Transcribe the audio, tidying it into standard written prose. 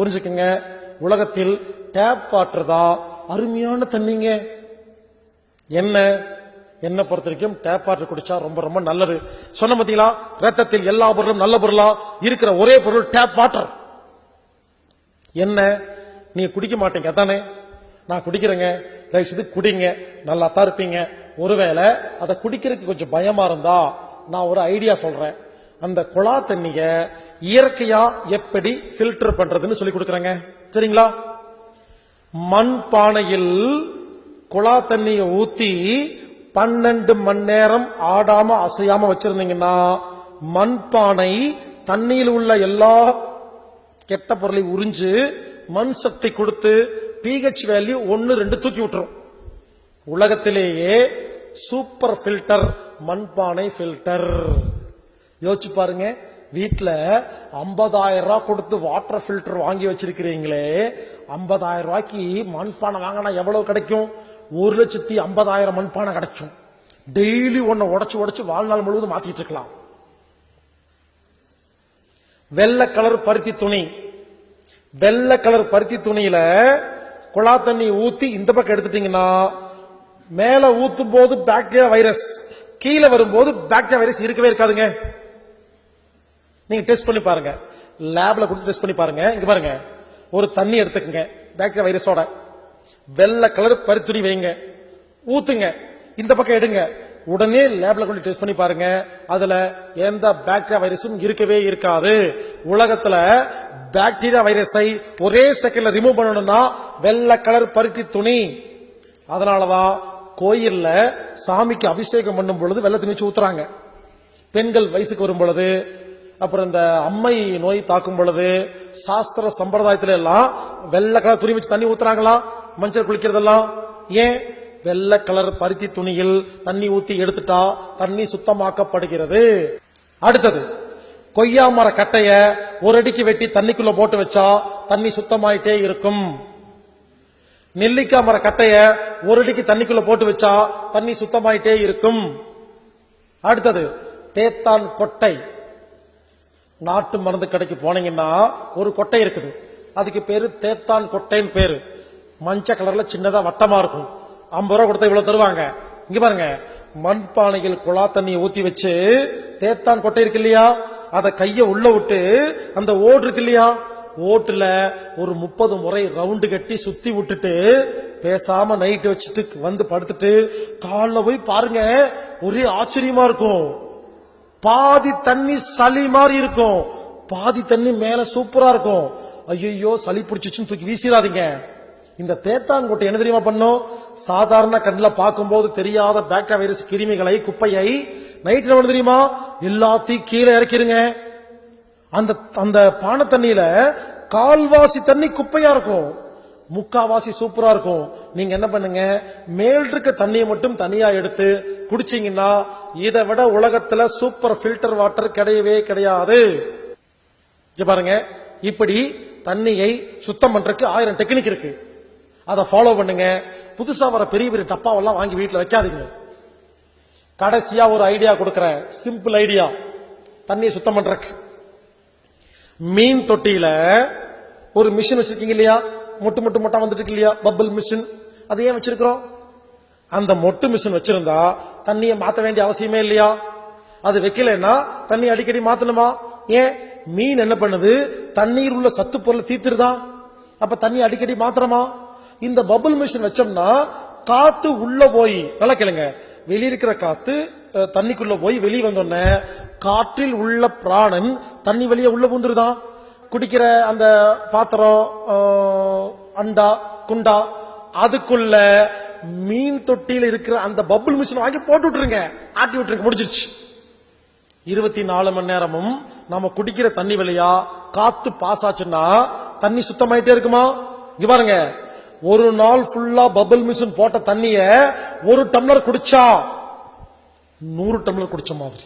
புரிஞ்சுக்கங்க, உலகத்தில் tap water தான் அருமையான தண்ணிங்க. என்ன பொறுத்த வரைக்கும் டேப் வாட்டர் குடிச்சா ரொம்ப ரொம்ப நல்லது. சொன்ன பாத்தீங்களா, ரத்தத்தில் எல்லா பொருளும் நல்ல பொருளா இருக்கிற ஒரே பொருள் டேப் வாட்டர். என்ன நீங்க குடிக்க மாட்டீங்க தானே? நான் குடிக்கிறேங்க, தயவு செய்து குடிங்க, நல்லா தான் இருப்பீங்க. ஒருவேளை அதை குடிக்கிறதுக்கு கொஞ்சம் பயமா இருந்தா நான் ஒரு ஐடியா சொல்றேன். அந்த குழா தண்ணிய இயற்கையா எப்படி ஃபில்டர் பண்றதுன்னு சொல்லி கொடுக்கறேங்க. சரிங்களா? மண் பானையில் குழா தண்ணியை ஊத்தி 12 மணி நேரம் ஆடாம அசையாம வச்சிருந்தீங்கன்னா மண் பானை தண்ணியில் உள்ள எல்லா கெட்ட பொருளை உறிஞ்சு மண் சக்தி கொடுத்து பிஹெச் வேல்யூ 1, 2 தூக்கி விட்டுரும். உலகத்திலேயே சூப்பர் ஃபில்டர் மண்பானை ஃபில்டர். யோசிச்சு பாருங்க, வீட்டுல 50,000 ரூபாய் கொடுத்து வாட்டர் ஃபில்டர் வாங்கி வச்சிருக்கிறீங்களே, 50,000 ரூபாய்க்கு மண்பானை வாங்கினா எவ்வளவு கிடைக்கும்? 1,50,000 மண்பானை கிடைக்கும். டெய்லி ஒன்ன உடைச்சு வாழ்நாள் முழுவதும் மாத்திட்டு இருக்கலாம். வெள்ளை கலர் பருத்தி துணி, வெள்ளை கலர் பருத்தி துணியில குழா தண்ணி ஊத்தி இந்த பக்கம் எடுத்துட்டீங்கன்னா மேல ஊத்தும் போது பாக்டீரியா வைரஸ், கீழே வரும்போது பாக்டீரியா வைரஸ் இருக்கவே இருக்காதுங்க. நீங்க டெஸ்ட் பண்ணி பாருங்க, லேப்ல கொடுத்து டெஸ்ட் பண்ணி பாருங்க. இங்க பாருங்க, ஒரு தண்ணி எடுத்துக்கங்க பாக்டீரியா வைரஸோட, வெள்ளை கலர் பருத்தி துணி வைங்க, ஊத்துங்க, இந்த பக்கம் எடுங்க, உடனே லேப்ல கொண்டு டெஸ்ட் பண்ணி பாருங்க, அதுல எந்த பாக்டீரியா வைரஸும் இருக்கவே இருக்காது. உலகத்துல பாக்டீரியா வைரஸை ஒரே செகண்ட்ல ரிமூவ் பண்ணணும்னா வெள்ளை கலர் பருத்தி துணி. அதனாலதான் கோயில்ல சாமிக்கு அபிஷேகம் பண்ணும் பொழுது வெள்ளை துணி ஊத்துறாங்க. பெண்கள் வயசுக்கு வரும் பொழுது, அப்புறம் இந்த அம்மை நோய் தாக்கும் பொழுது, சாஸ்திர சம்பிரதாயத்துல எல்லாம் வெள்ளை கலர் துணி வச்சு தண்ணி ஊத்துறாங்களா? மஞ்சள் குளிக்கிறதெல்லாம் ஏன்? வெள்ளை கலர் பருத்தி துணியில் தண்ணி ஊத்தி எடுத்துட்டா தண்ணி சுத்தமாக்கப்படுகிறது. அடுத்தது, கொய்யா மர கட்டைய ஒரு அடிக்கு வெட்டி தண்ணிக்குள்ள போட்டு வச்சா தண்ணி சுத்தமாயிட்டே இருக்கும். நெல்லிக்காய் மர கட்டைய ஒரு அடிக்கு தண்ணிக்குள்ள போட்டு வச்சா தண்ணி சுத்தமாயிட்டே இருக்கும். அடுத்தது, தேத்தான் கொட்டை. நாட்டு மருந்து கடைக்கு போனீங்கன்னா ஒரு கொட்டை இருக்குது, அதுக்கு பேரு தேத்தான் கொட்டைன்னு பேரு. மஞ்சள் கலர்ல சின்னதா வட்டமா இருக்கும். 50 ரூபாய் கொடுத்தா இவ்வளவு தருவாங்க. இங்க பாருங்க, மண்பானையில் குழா தண்ணியை ஊத்தி வச்சு தேத்தான் கொட்டை இருக்கு இல்லையா, அத கைய உள்ள விட்டு அந்த ஓடு இருக்கு இல்லையா, ஓட்டுல ஒரு 30 முறை ரவுண்டு கட்டி சுத்தி விட்டுட்டு பேசாம நைட் வச்சுட்டு வந்து படுத்துட்டு காலைல போய் பாருங்க, ஒரே ஆச்சரியமா இருக்கும். பாதி தண்ணி சளி மாதிரி இருக்கும், பாதி தண்ணி மேல சூப்பரா இருக்கும். ஐயோ சளி பிடிச்சிச்சுன்னு தூக்கி வீசிடாதீங்க. இந்த தேத்தான்கொட்டை என்ன தெரியுமா பண்ணும்? சாதாரண கண்ணில் பார்க்கும்போது தெரியாத பாக்டீரியா வைரஸ் கிருமிகளை, குப்பையை நைட்ல வந்து தெரியுமா எல்லாத்தையும் கீழே இறக்கிருங்க. அந்த பானை தண்ணியில கால்வாசி தண்ணி குப்பையா இருக்கும், முக்காவாசி சூப்பரா இருக்கும். நீங்க என்ன பண்ணுங்க, மேல் இருக்க தண்ணியை மட்டும் தனியா எடுத்து குடிச்சீங்கன்னா இதை விட உலகத்துல சூப்பர் ஃபில்டர் வாட்டர் கிடையவே கிடையாது. பாருங்க, இப்படி தண்ணியை சுத்தம் பண்றதுக்கு 1000 டெக்னிக் இருக்கு. அதை ஃபாலோ பண்ணுங்க. புதுசா வர பெரிய பெரிய டப்பாவெல்லாம் வாங்கி வீட்டுல வைக்காதீங்க. கடைசியா ஒரு ஐடியா கொடுக்கறேன், சிம்பிள் ஐடியா தண்ணியை சுத்தம் பண்றதுக்கு. மீன் தொட்டியில ஒரு மிஷின் வச்சிருக்கீங்க இல்லையா, மொட்டா வந்துட்டு இல்லையா, பபிள் மிஷின். அது ஏன் வச்சிருக்கிறோம்? அந்த மொட்டு மிஷின் வச்சிருந்தா தண்ணியை மாத்த வேண்டிய அவசியமே இல்லையா? அது வைக்கலன்னா தண்ணி அடிக்கடி மாத்தணுமா? ஏன்? மீன் என்ன பண்ணுது, தண்ணீர் உள்ள சத்து பொருளை தீத்துருதா, அப்ப தண்ணி அடிக்கடி மாத்திரமா? இந்த பபிள் மிஷின் வச்சோம்னா காத்து உள்ள போய், நல்லா கேளுங்க, வெளியிருக்கிற காத்து தண்ணிக்குள்ள போய் வெளியே வந்தோடனே காற்றில் உள்ள பிராணன் தண்ணி வெளியே உள்ள பூந்துருதா. குடிக்கிற அந்த பாத்திரம், அண்டா, குண்டா, அதுக்குள்ள மீன் தொட்டியில் இருக்கிற அந்த பபிள் மிஷின் வாங்கி போட்டு விட்டுருங்க, ஆட்டி விட்டுருங்க, முடிஞ்சிருச்சு. 24 மணி நேரமும் நாம குடிக்கிற தண்ணி வழியா காத்து பாஸ் ஆச்சுன்னா தண்ணி சுத்தமாயிட்டே இருக்குமா? இங்க பாருங்க, ஒரு நாள் ஃபுல்லா பபிள் மிஷின் போட்ட தண்ணிய 1 டம்ளர் குடிச்சா 100 டம்ளர் குடிச்ச மாதிரி.